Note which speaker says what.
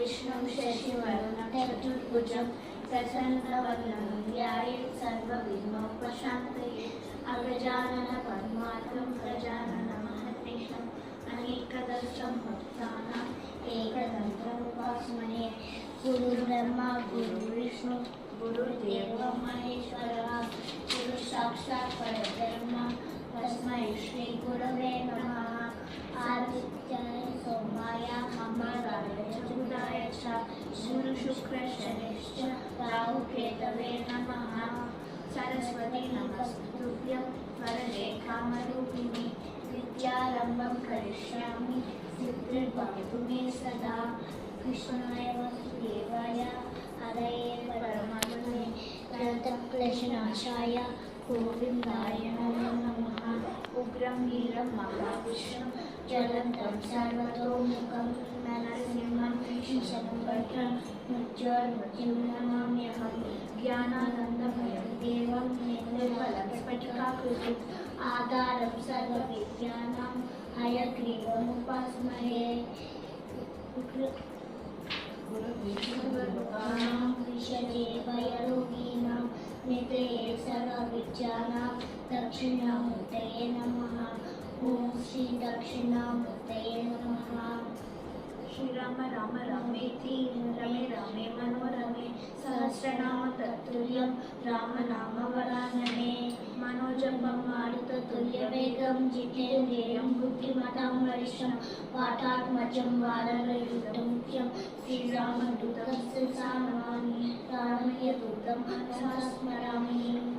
Speaker 1: विष्णुं शशिवर्णं चतुर्भुजं प्रसन्नवदनं ध्यायेत् सर्वविघ्नोपशान्तये अगजाननपद्मार्कं गजाननमहर्निशम् अनेकदशं भक्तानाम् एकदन्तमुपास्महे गुरुर्ब्रह्मा गुरुर्विष्णु गुरुर्देवो महेश्वरः गुरुसाक्षात् परब्रह्म तस्मै श्री गुरवे नमः। आदित्याय सोमाय मंगलाय बुधाय च गुरुशुक्रशनिश्च राहुकेतवे नमः। सरस्वती नमस्तुभ्यं वरदे कामरूपिणि विद्यारम्भं करिष्यामि सिद्धिर्भवतु मे सदा। कृष्णाय वासुदेवाय हरये परमात्मने प्रणतक्लेशनाशाय गोविन्दाय नमो नमः। उग्रं वीरं महापुरुषं ज्वलन्तं सर्वतोमुखं नरसिंहं भीषणभद्रं मृत्युर्मृत्युं नमाम्यहं। ज्ञानानन्दमयं देवं निर्मलं स्फटिकाकृतिम् आधारं सर्वविद्यानां हयग्रीवमुपास्महे। विषदेवयोगीनां निधये सर्वविद्यानां दक्षिणामूर्तये नमः। ॐ श्री दक्षिणामूर्तये नमः। श्रीराम राम रामेति रमे रामे मनोरमे सहस्रनाम तत्तुल्यं रामनाम वरानने। मनोजपं मारुततुल्यवेगं जितेन्द्रियं बुद्धिमतां वरिष्ठं वातात्मजं वानरयूथमुख्यं श्रीरामदूतं शिरसा नमामि। रामस्य दूतं सदा स्मरामि।